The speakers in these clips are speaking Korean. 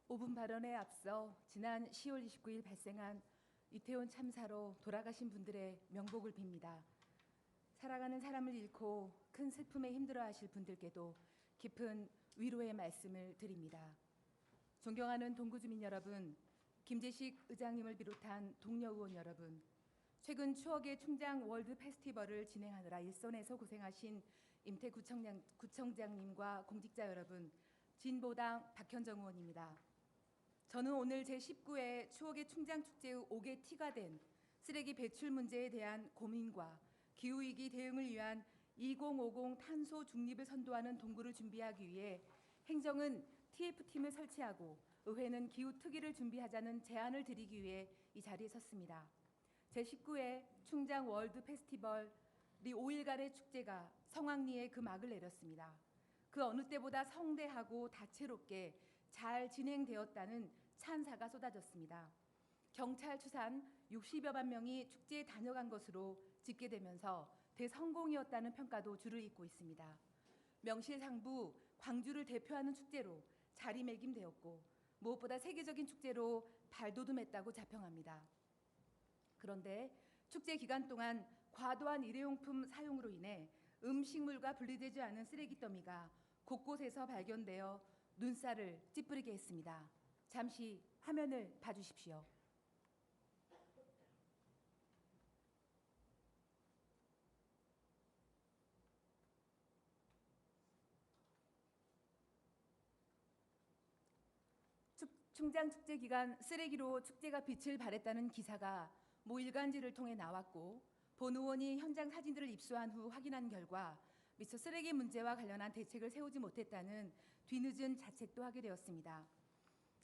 5분 발언에 앞서 지난 10월 29일 발생한 이태원 참사로 돌아가신 분들의 명복을 빕니다. 살아가는 사람을 잃고 큰 슬픔에 힘들어하실 분들께도 깊은 위로의 말씀을 드립니다. 존경하는 동구주민 여러분, 김재식 의장님을 비롯한 동료 의원 여러분, 최근 추억의 춘장 월드 페스티벌을 진행하느라 일선에서 고생하신 임태 구청장님과 공직자 여러분, 진보당 박현정 의원입니다. 저는 오늘 제19회 추억의 춘장축제의 5개 티가 된 쓰레기 배출 문제에 대한 고민과 기후위기 대응을 위한 2050 탄소 중립을 선도하는 동구를 준비하기 위해 행정은 TF팀을 설치하고 의회는 기후특위를 준비하자는 제안을 드리기 위해 이 자리에 섰습니다. 제19회 춘장 월드 페스티벌이 5일간의 축제가 성황리에 그 막을 내렸습니다. 그 어느 때보다 성대하고 다채롭게 잘 진행되었다는 찬사가 쏟아졌습니다. 경찰 추산 60여만 명이 축제에 다녀간 것으로 집계되면서 대성공이었다는 평가도 줄을 잇고 있습니다. 명실상부 광주를 대표하는 축제로 자리매김되었고 무엇보다 세계적인 축제로 발돋움했다고 자평합니다. 그런데 축제 기간 동안 과도한 일회용품 사용으로 인해 음식물과 분리되지 않은 쓰레기 더미가 곳곳에서 발견되어 눈살을 찌푸리게 했습니다. 잠시 화면을 봐주십시오. 춘장축제 기간 쓰레기로 축제가 빛을 발했다는 기사가 모 일간지를 통해 나왔고 본 의원이 현장 사진들을 입수한 후 확인한 결과 미처 쓰레기 문제와 관련한 대책을 세우지 못했다는 뒤늦은 자책도 하게 되었습니다.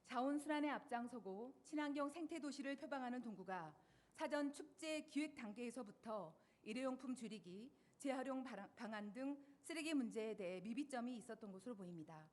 자원순환에 앞장서고 친환경 생태도시를 표방하는 동구가 사전 축제 기획 단계에서부터 일회용품 줄이기, 재활용 방안 등 쓰레기 문제에 대해 미비점이 있었던 것으로 보입니다.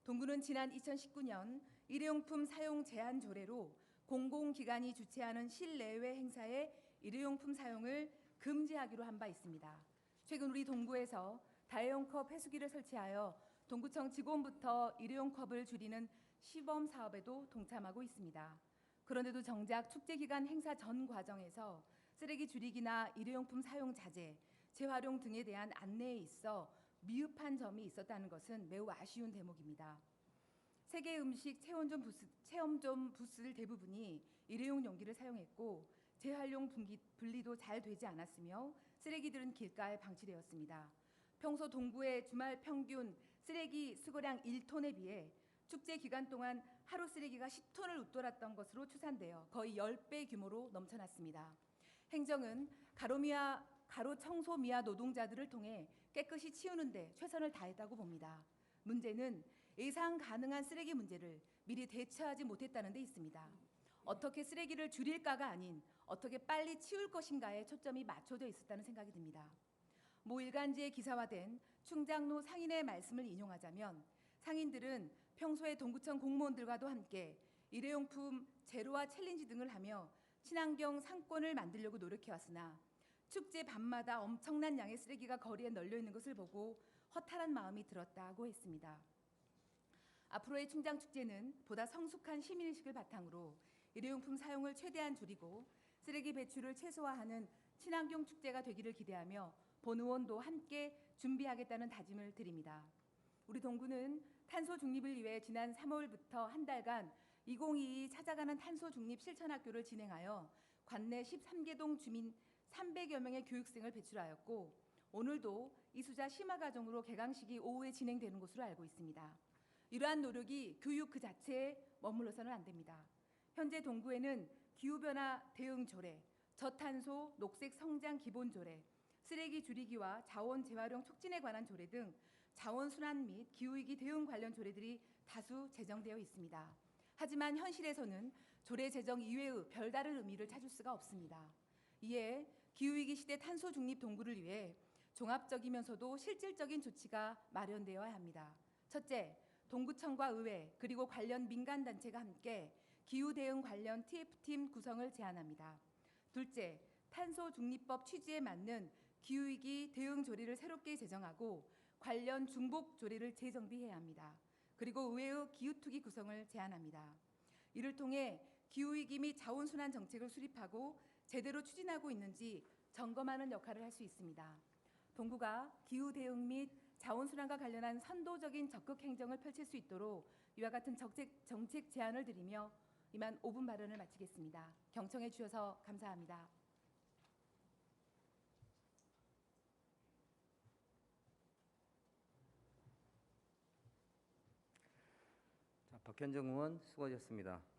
동구는 지난 2019년 일회용품 사용 제한 조례로 공공기관이 주최하는 실내외 행사에 일회용품 사용을 금지하기로 한 바 있습니다. 최근 우리 동구에서 다회용컵 회수기를 설치하여 동구청 직원부터 일회용 컵을 줄이는 시범 사업에도 동참하고 있습니다. 그런데도 정작 축제 기간 행사 전 과정에서 쓰레기 줄이기나 일회용품 사용 자제, 재활용 등에 대한 안내에 있어 미흡한 점이 있었다는 것은 매우 아쉬운 대목입니다. 세계 음식 체험존 부스들 대부분이 일회용 용기를 사용했고 재활용 분리도 잘 되지 않았으며 쓰레기들은 길가에 방치되었습니다. 평소 동구의 주말 평균 쓰레기 수거량 1톤에 비해 축제 기간 동안 하루 쓰레기가 10톤을 웃돌았던 것으로 추산되어 거의 10배 규모로 넘쳐났습니다. 행정은 가로 청소 미화 노동자들을 통해 깨끗이 치우는 데 최선을 다했다고 봅니다. 문제는 예상 가능한 쓰레기 문제를 미리 대처하지 못했다는 데 있습니다. 어떻게 쓰레기를 줄일까가 아닌 어떻게 빨리 치울 것인가에 초점이 맞춰져 있었다는 생각이 듭니다. 모 일간지에 기사화된 충장로 상인의 말씀을 인용하자면 상인들은 평소에 동구청 공무원들과도 함께 일회용품 제로화 챌린지 등을 하며 친환경 상권을 만들려고 노력해왔으나 축제 밤마다 엄청난 양의 쓰레기가 거리에 널려 있는 것을 보고 허탈한 마음이 들었다고 했습니다. 앞으로의 춘장축제는 보다 성숙한 시민의식을 바탕으로 일회용품 사용을 최대한 줄이고 쓰레기 배출을 최소화하는 친환경 축제가 되기를 기대하며 본 의원도 함께 준비하겠다는 다짐을 드립니다. 우리 동구는 탄소 중립을 위해 지난 3월부터 한 달간 2022 찾아가는 탄소 중립 실천학교를 진행하여 관내 13개동 주민 300여 명의 교육생을 배출하였고 오늘도 이수자 심화과정으로 개강식이 오후에 진행되는 것으로 알고 있습니다. 이러한 노력이 교육 그 자체에 머물러서는 안 됩니다. 현재 동구에는 기후변화 대응 조례, 저탄소 녹색 성장 기본 조례, 쓰레기 줄이기와 자원 재활용 촉진에 관한 조례 등 자원순환 및 기후위기 대응 관련 조례들이 다수 제정되어 있습니다. 하지만 현실에서는 조례 제정 이외의 별다른 의미를 찾을 수가 없습니다. 이에 기후위기 시대 탄소 중립 동구를 위해 종합적이면서도 실질적인 조치가 마련되어야 합니다. 첫째, 동구청과 의회 그리고 관련 민간단체가 함께 기후대응 관련 TF팀 구성을 제안합니다. 둘째, 탄소 중립법 취지에 맞는 기후위기 대응 조례를 새롭게 제정하고 관련 중복 조례를 재정비해야 합니다. 그리고 의회의 기후투기 구성을 제안합니다. 이를 통해 기후위기 및 자원순환 정책을 수립하고 제대로 추진하고 있는지 점검하는 역할을 할 수 있습니다. 동구가 기후 대응 및 자원순환과 관련한 선도적인 적극 행정을 펼칠 수 있도록 이와 같은 정책 제안을 드리며 이만 5분 발언을 마치겠습니다. 경청해 주셔서 감사합니다. 박현정 의원 수고하셨습니다.